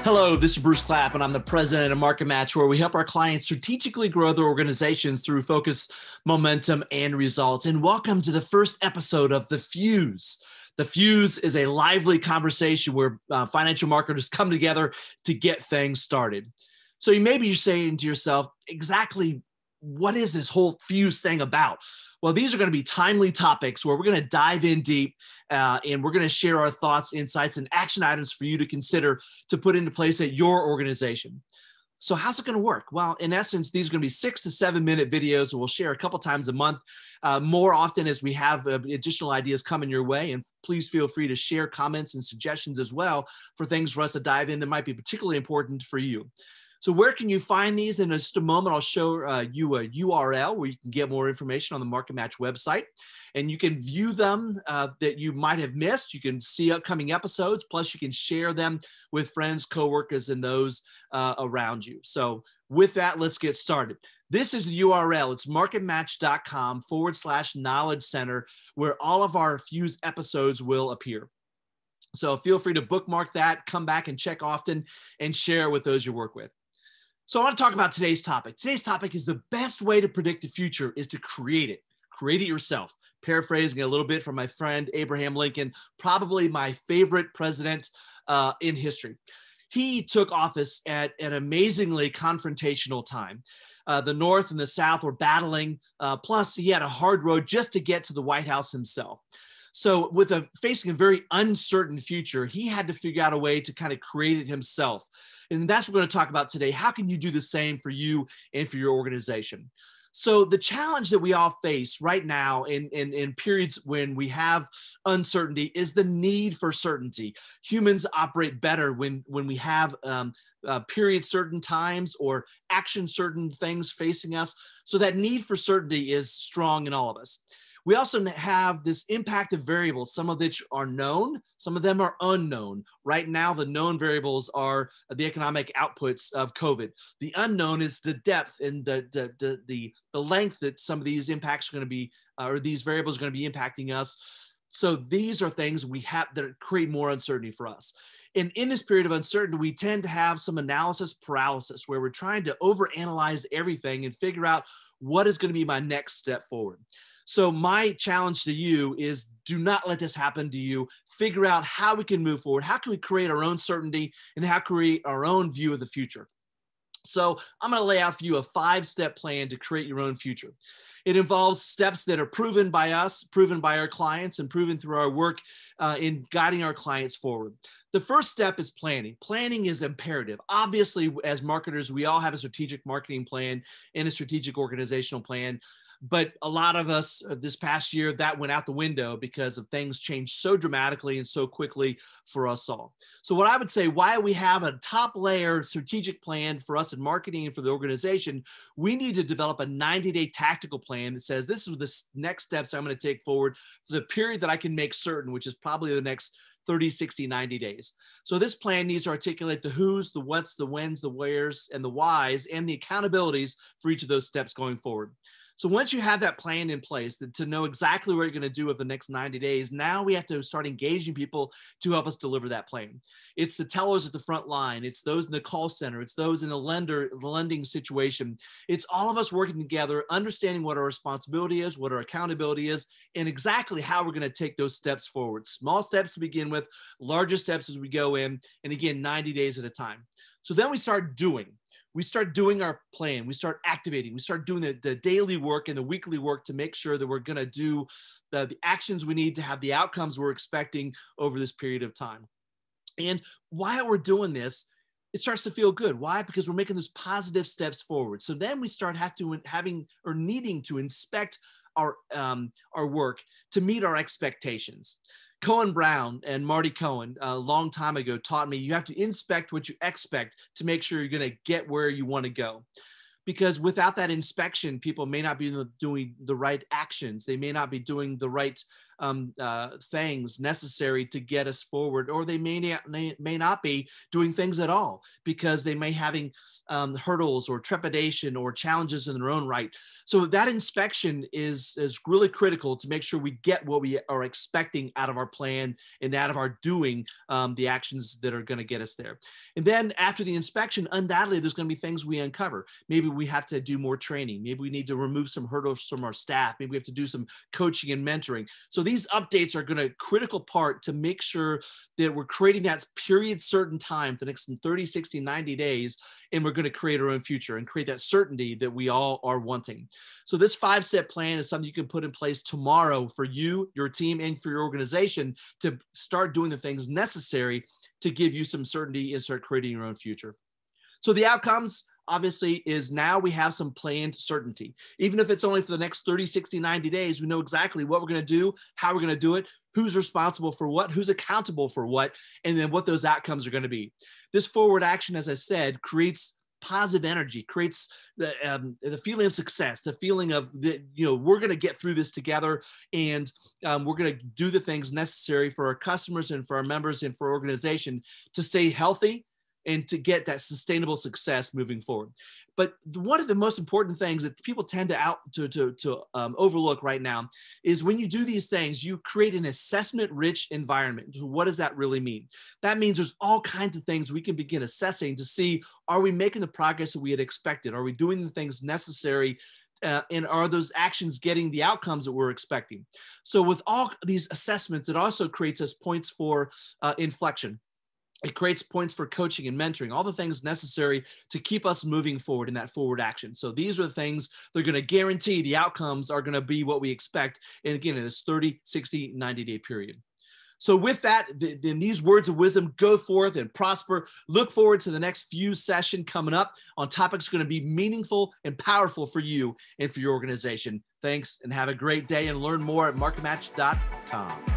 Hello, this is Bruce Clapp, and I'm the president of Market Match, where we help our clients strategically grow their organizations through focus, momentum, and results. And welcome to the first episode of The Fuse. The Fuse is a lively conversation where financial marketers come together to get things started. So you may be saying to yourself, exactly what is this whole Fuse thing about? Well, these are going to be timely topics where we're going to dive in deep and we're going to share our thoughts, insights, and action items for you to consider to put into place at your organization. So how's it going to work? Well, in essence, these are going to be 6 to 7 minute videos that we'll share a couple times a month, more often as we have additional ideas coming your way. And please feel free to share comments and suggestions as well for things for us to dive in that might be particularly important for you. So where can you find these? In just a moment, I'll show you a URL where you can get more information on the Market Match website. And you can view them that you might have missed. You can see upcoming episodes, plus you can share them with friends, coworkers, and those around you. So with that, let's get started. This is the URL. It's marketmatch.com/knowledge center, where all of our Fuse episodes will appear. So feel free to bookmark that, come back and check often, and share with those you work with. So I want to talk about today's topic. Today's topic is the best way to predict the future is to create it. Create it yourself. Paraphrasing a little bit from my friend Abraham Lincoln, probably my favorite president in history. He took office at an amazingly confrontational time. The North and the South were battling, plus he had a hard road just to get to the White House himself. So with facing a very uncertain future, he had to figure out a way to kind of create it himself. And that's what we're going to talk about today. How can you do the same for you and for your organization? So the challenge that we all face right now in periods when we have uncertainty is the need for certainty. Humans operate better when we have period certain times or action certain things facing us. So that need for certainty is strong in all of us. We also have this impact of variables, some of which are known, some of them are unknown. Right now, the known variables are the economic outputs of COVID. The unknown is the depth and the length that some of these impacts are going to be, or these variables are going to be impacting us. So these are things we have that create more uncertainty for us. And in this period of uncertainty, we tend to have some analysis paralysis where we're trying to overanalyze everything and figure out what is going to be my next step forward. So my challenge to you is do not let this happen to you. Figure out how we can move forward. How can we create our own certainty and how create our own view of the future? So I'm going to lay out for you a 5-step plan to create your own future. It involves steps that are proven by us, proven by our clients, and proven through our work in guiding our clients forward. The first step is planning. Planning is imperative. Obviously, as marketers, we all have a strategic marketing plan and a strategic organizational plan. But a lot of us this past year, that went out the window because of things changed so dramatically and so quickly for us all. So what I would say, why we have a top layer strategic plan for us in marketing and for the organization, we need to develop a 90-day tactical plan that says this is the next steps I'm going to take forward for the period that I can make certain, which is probably the next 30, 60, 90 days. So this plan needs to articulate the who's, the what's, the when's, the where's, and the why's, and the accountabilities for each of those steps going forward. So once you have that plan in place to know exactly what you're going to do over the next 90 days, now we have to start engaging people to help us deliver that plan. It's the tellers at the front line. It's those in the call center. It's those in the lending situation. It's all of us working together, understanding what our responsibility is, what our accountability is, and exactly how we're going to take those steps forward. Small steps to begin with, larger steps as we go in, and again, 90 days at a time. So then we start doing. We start doing our plan. We start activating. We start doing the daily work and the weekly work to make sure that we're going to do the actions we need to have the outcomes we're expecting over this period of time. And while we're doing this, it starts to feel good. Why? Because we're making those positive steps forward. So then we start needing to inspect our work to meet our expectations. Cohen Brown and Marty Cohen a long time ago taught me you have to inspect what you expect to make sure you're going to get where you want to go. Because without that inspection, people may not be doing the right actions. They may not be doing the right things necessary to get us forward, or they may not be doing things at all because they may having hurdles or trepidation or challenges in their own right. So that inspection is really critical to make sure we get what we are expecting out of our plan and out of our doing the actions that are going to get us there. And then after the inspection, undoubtedly, there's going to be things we uncover. Maybe we have to do more training. Maybe we need to remove some hurdles from our staff. Maybe we have to do some coaching and mentoring. So these updates are going to critical part to make sure that we're creating that period certain time for the next 30, 60, 90 days, and we're going to create our own future and create that certainty that we all are wanting. So this 5-step plan is something you can put in place tomorrow for you, your team, and for your organization to start doing the things necessary to give you some certainty and start creating your own future. So the outcomes, obviously, is now we have some planned certainty. Even if it's only for the next 30, 60, 90 days, we know exactly what we're going to do, how we're going to do it, who's responsible for what, who's accountable for what, and then what those outcomes are going to be. This forward action, as I said, creates positive energy, creates the feeling of success, the feeling of that, we're going to get through this together, and we're going to do the things necessary for our customers and for our members and for our organization to stay healthy and to get that sustainable success moving forward. But one of the most important things that people tend to overlook right now is when you do these things, you create an assessment-rich environment. So what does that really mean? That means there's all kinds of things we can begin assessing to see, are we making the progress that we had expected? Are we doing the things necessary? And are those actions getting the outcomes that we're expecting? So with all these assessments, it also creates us points for inflection. It creates points for coaching and mentoring, all the things necessary to keep us moving forward in that forward action. So these are the things that are going to guarantee the outcomes are going to be what we expect. And again, in this 30, 60, 90-day period. So with that, then these words of wisdom, go forth and prosper. Look forward to the next few sessions coming up on topics going to be meaningful and powerful for you and for your organization. Thanks, and have a great day, and learn more at marketmatch.com.